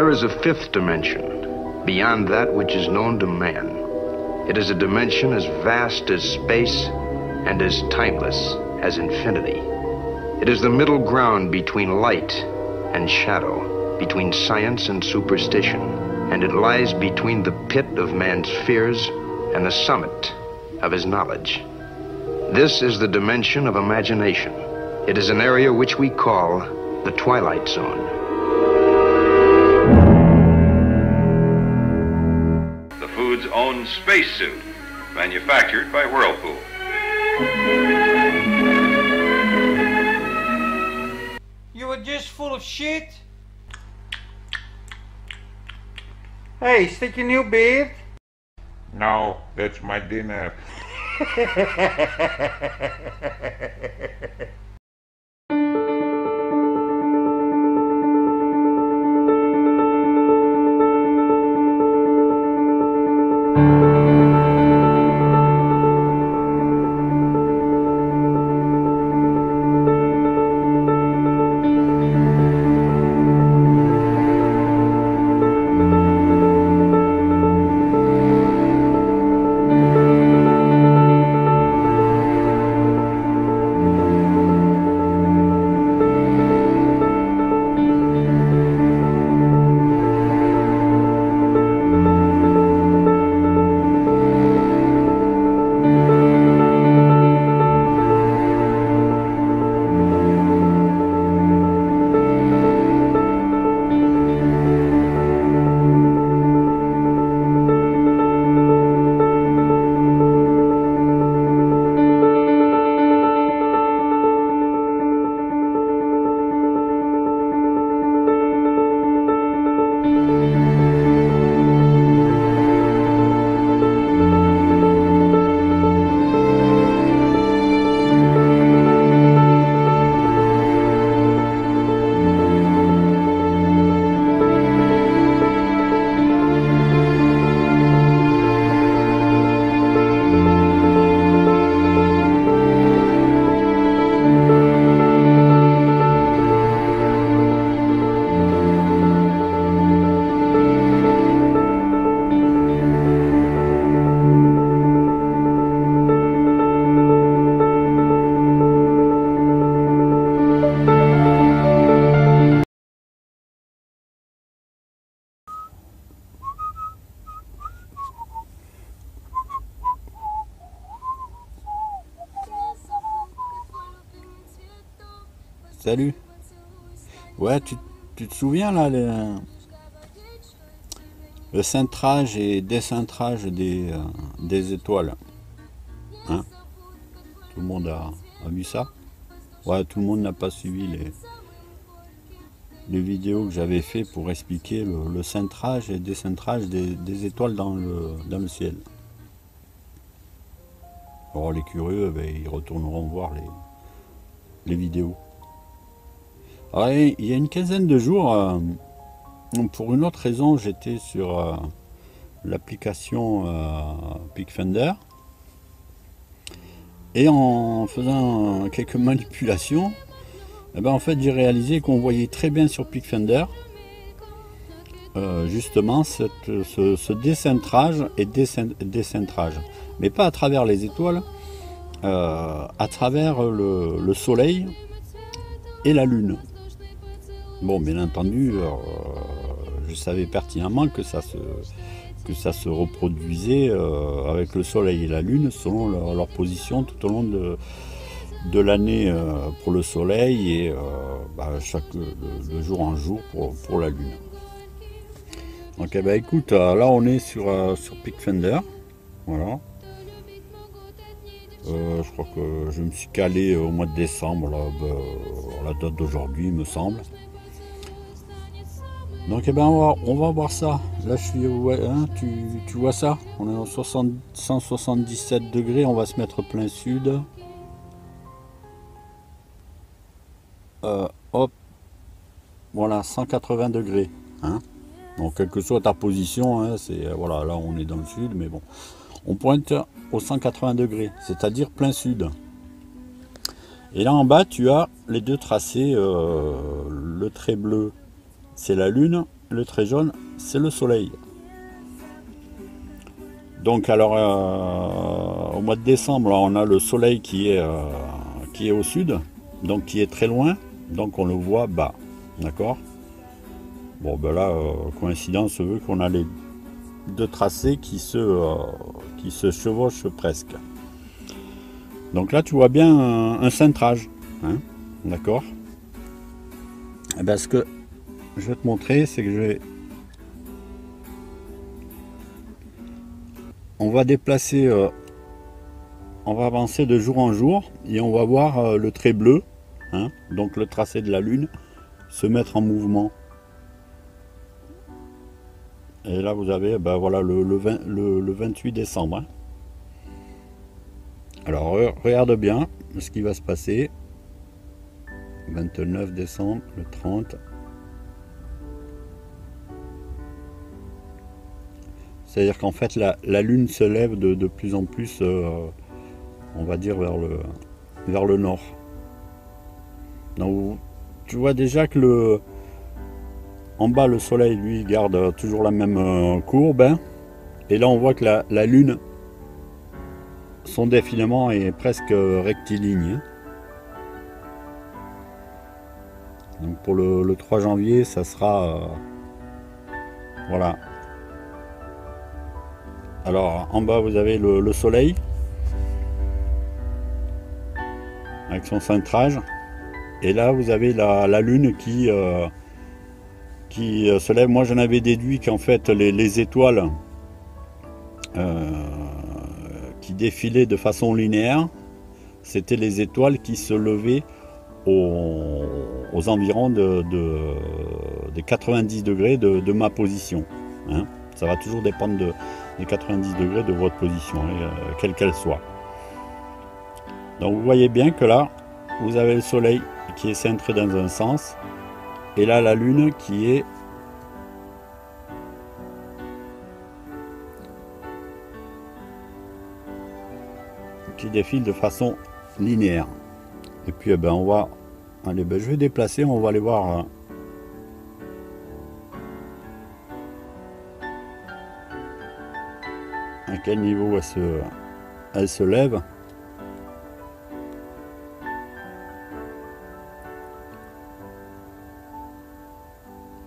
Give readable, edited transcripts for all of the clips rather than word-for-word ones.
There is a fifth dimension, beyond that which is known to man. It is a dimension as vast as space and as timeless as infinity. It is the middle ground between light and shadow, between science and superstition, and it lies between the pit of man's fears and the summit of his knowledge. This is the dimension of imagination. It is an area which we call the Twilight Zone. The Food's own spacesuit, manufactured by Whirlpool. You were just full of shit. Hey, stick your new beard. No, that's my dinner. Salut. Ouais, tu te souviens là, le cintrage et décintrage des étoiles, hein? Tout le monde a vu ça? Ouais, tout le monde n'a pas suivi les vidéos que j'avais fait pour expliquer le cintrage et décintrage des étoiles dans le ciel. Alors les curieux, ben, ils retourneront voir les vidéos. Alors, il y a une quinzaine de jours, pour une autre raison, j'étais sur l'application Pickfinder, et en faisant quelques manipulations, eh ben, en fait, j'ai réalisé qu'on voyait très bien sur Pickfinder justement ce décintrage et décintrage, mais pas à travers les étoiles, à travers le soleil et la lune. Bon, bien entendu, je savais pertinemment que ça se reproduisait avec le soleil et la lune selon leur position tout au long de l'année pour le soleil et de jour en jour pour la lune. Donc eh ben, écoute, là on est sur Pickfinder, voilà. Je crois que je me suis calé au mois de décembre, là, la date d'aujourd'hui il me semble. Donc eh ben, on va voir ça. Là je suis, ouais, hein, tu vois ça? On est en 177 degrés, on va se mettre plein sud. Hop, voilà, 180 degrés. Hein. Donc quelle que soit ta position, hein, voilà, là on est dans le sud, mais bon. On pointe aux 180 degrés, c'est-à-dire plein sud. Et là en bas, tu as les deux tracés. Le trait bleu, c'est la Lune, le trait jaune, c'est le soleil. Donc alors au mois de décembre, là, on a le soleil qui est au sud, donc qui est très loin, donc on le voit bas, d'accord. Bon ben là, coïncidence veut qu'on a les deux tracés qui se chevauchent presque. Donc là tu vois bien un cintrage, hein, d'accord. Et ben, ce que je vais te montrer, c'est que on va déplacer, on va avancer de jour en jour et on va voir le trait bleu, hein, donc le tracé de la lune, se mettre en mouvement. Et là vous avez ben voilà, le 28 décembre. Hein. Alors regarde bien ce qui va se passer. 29 décembre, le 30. C'est-à-dire qu'en fait la lune se lève de plus en plus, on va dire vers le nord. Donc tu vois déjà que en bas le soleil lui garde toujours la même courbe, hein, et là on voit que la lune, son défilement est presque rectiligne. Donc pour le 3 janvier ça sera voilà. Alors en bas vous avez le soleil avec son cintrage, et là vous avez la lune qui se lève. Moi j'en avais déduit qu'en fait les étoiles qui défilaient de façon linéaire, c'était les étoiles qui se levaient aux environs des 90 degrés de ma position, hein. Ça va toujours dépendre des 90 degrés de votre position, quelle qu'elle soit. Donc vous voyez bien que là vous avez le soleil qui est centré dans un sens, et là la lune qui défile de façon linéaire. Et puis eh ben, on va aller, ben, je vais déplacer, on va aller voir à quel niveau elle se lève.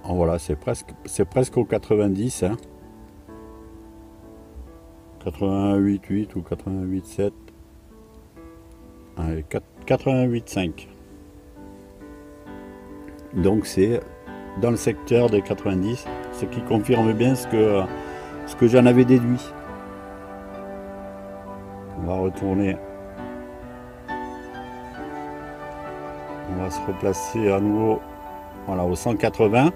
Oh, voilà, c'est presque au 90, hein. 88,8 ou 88,7. 88,5. Donc c'est dans le secteur des 90, ce qui confirme bien ce que j'en avais déduit. On va retourner. On va se replacer à nouveau, voilà, au 180.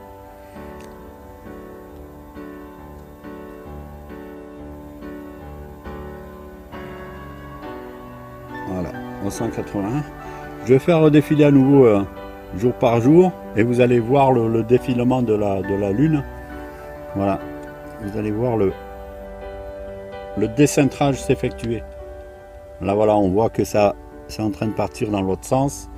Voilà, au 180. Je vais faire défiler à nouveau jour par jour, et vous allez voir le défilement de la lune. Voilà, vous allez voir le décintrage s'effectuer. Là voilà, on voit que ça c'est en train de partir dans l'autre sens.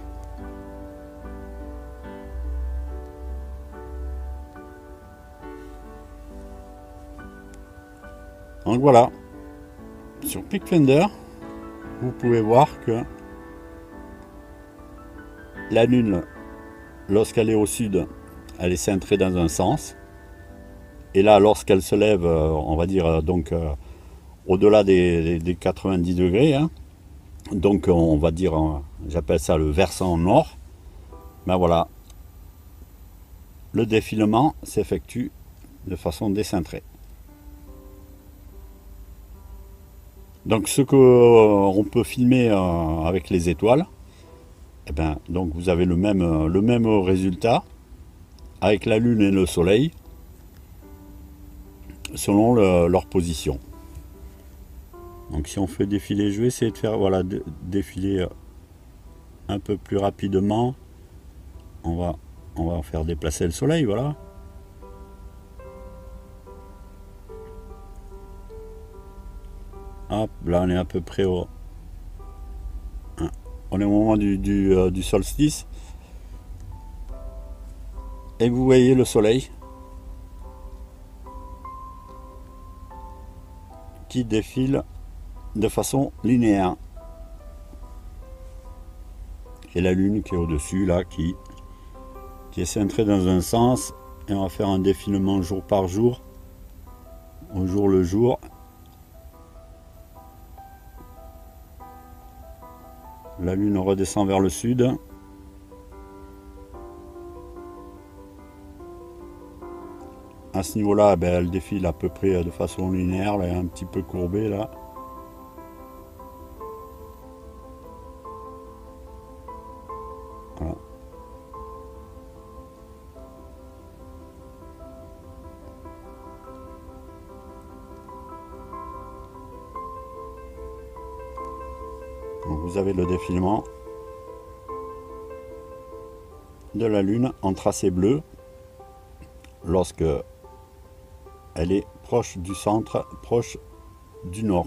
Donc voilà, sur PicFinder, vous pouvez voir que la lune, lorsqu'elle est au sud, elle est cintrée dans un sens, et là lorsqu'elle se lève, on va dire donc au-delà des 90 degrés, hein, donc on va dire, j'appelle ça le versant nord, ben voilà, le défilement s'effectue de façon décintrée. Donc ce qu'on peut filmer avec les étoiles, eh ben, donc vous avez le même résultat avec la lune et le soleil selon leur position. Donc si on fait défiler, je vais essayer de faire, voilà, défiler un peu plus rapidement. On va faire déplacer le soleil, voilà. Hop, là on est à peu près au... On est au moment du solstice. Et vous voyez le soleil qui défile de façon linéaire. Et la lune qui est au-dessus, là, qui est centrée dans un sens. Et on va faire un défilement jour par jour, au jour le jour. La lune redescend vers le sud. À ce niveau-là, ben, elle défile à peu près de façon linéaire, elle est un petit peu courbée là. Voilà. Donc vous avez le défilement de la Lune en tracé bleu lorsque elle est proche du centre, proche du nord.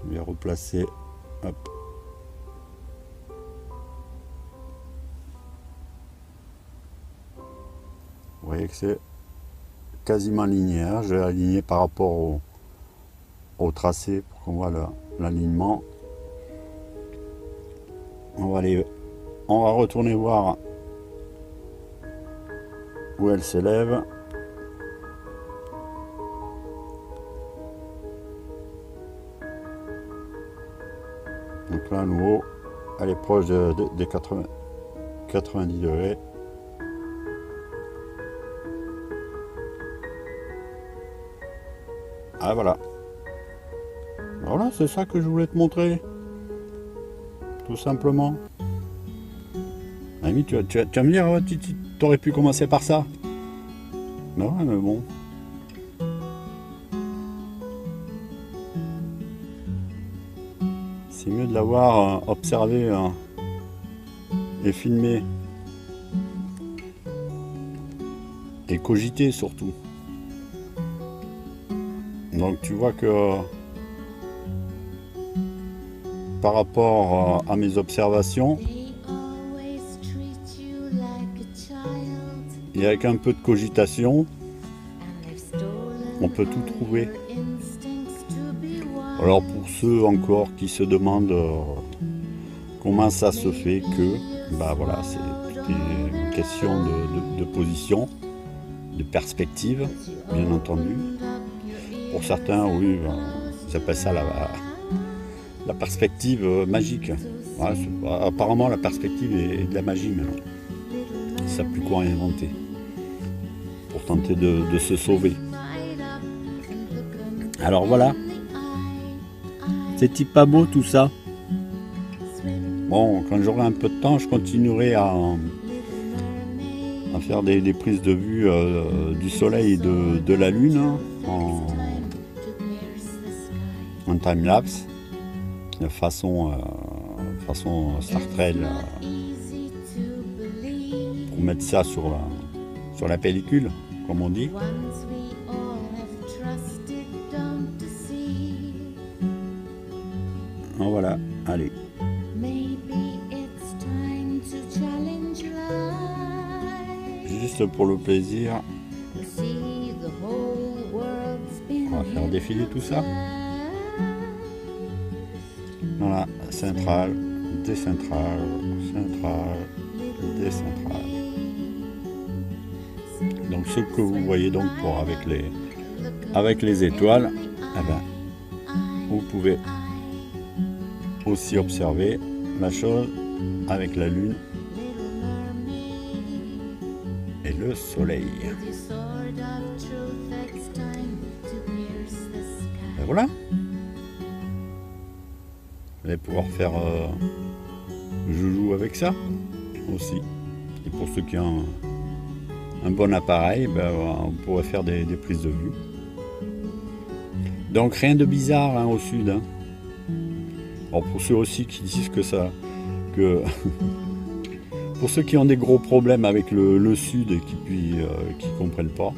Je vais replacer, hop. Vous voyez que c'est quasiment linéaire. Je vais aligner par rapport au tracé pour qu'on voit l'alignement. On va retourner voir où elle s'élève. Donc là à nouveau, elle est proche des 90 degrés. Ah voilà. Voilà, c'est ça que je voulais te montrer. Tout simplement. Ami, tu vas me dire, tu aurais pu commencer par ça. Non, mais bon. C'est mieux de l'avoir observé et filmé. Et cogité surtout. Donc tu vois que par rapport à mes observations, et avec un peu de cogitation, on peut tout trouver. Alors pour ceux encore qui se demandent comment ça se fait que, bah voilà, c'est une question de position, de perspective, bien entendu. Pour certains, oui, ils appellent ça la perspective magique. Voilà, apparemment, la perspective est de la magie maintenant. Ils ne savent plus quoi inventer pour tenter de se sauver. Alors voilà. C'est-il pas beau tout ça? Bon, quand j'aurai un peu de temps, je continuerai à faire des prises de vue du soleil et de la lune en time-lapse, de façon Star Trek, pour mettre ça sur la pellicule, comme on dit. En voilà, allez. Juste pour le plaisir, on va faire défiler tout ça. Voilà, centrale, décentrale, centrale, décentrale. Donc ce que vous voyez donc avec les étoiles, eh ben, vous pouvez aussi observer la chose avec la lune et le soleil. Et voilà. Vous allez pouvoir faire joujou avec ça aussi. Et pour ceux qui ont un bon appareil, ben, on pourrait faire des prises de vue. Donc rien de bizarre hein, au sud. Hein. Alors pour ceux aussi qui disent que Pour ceux qui ont des gros problèmes avec le sud et qui comprennent pas,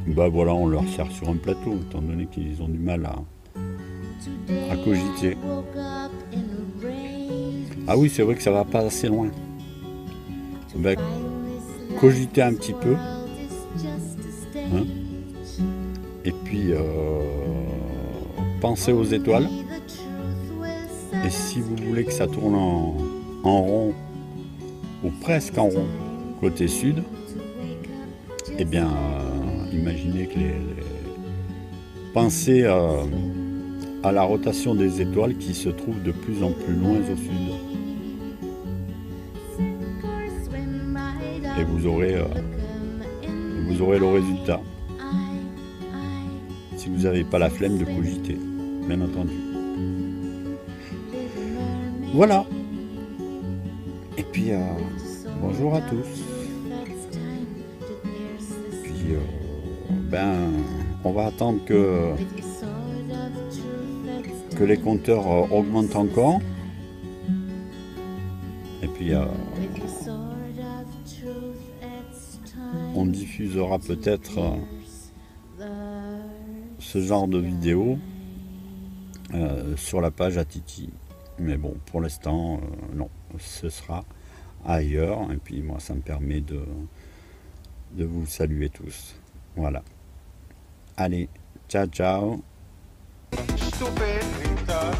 bah voilà, on leur sert sur un plateau, étant donné qu'ils ont du mal à cogiter. Ah oui, c'est vrai que ça va pas assez loin. Ben, cogitez un petit peu. Hein, et puis, pensez aux étoiles. Et si vous voulez que ça tourne en rond, ou presque en rond, côté sud, eh bien, imaginez que pensez à la rotation des étoiles qui se trouvent de plus en plus loin au sud. Et vous aurez le résultat. Si vous n'avez pas la flemme de cogiter, bien entendu. Voilà. Et puis, bonjour à tous. Puis, on va attendre que les compteurs augmentent encore. Et puis, on diffusera peut-être ce genre de vidéo sur la page Atiti. Mais bon, pour l'instant, non, ce sera ailleurs. Et puis moi, ça me permet de vous saluer tous. Voilà. Allez, ciao, ciao. Stupid, retard.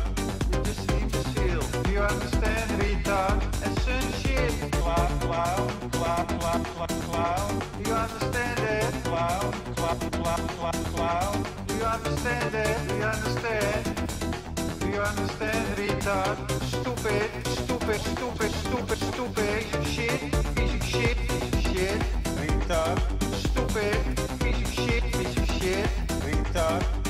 You just need to chill. Do you understand, retard? And some shit. Clown, clown, clown, clown, clown. Do you understand that? Clown, clown, clown, clown, clown. Do you understand that? Do you understand? Do you understand, retard? Stupid, stupid, stupid, stupid, stupid. Piece of shit, piece of shit. Retard. Stupid, piece of shit, retard.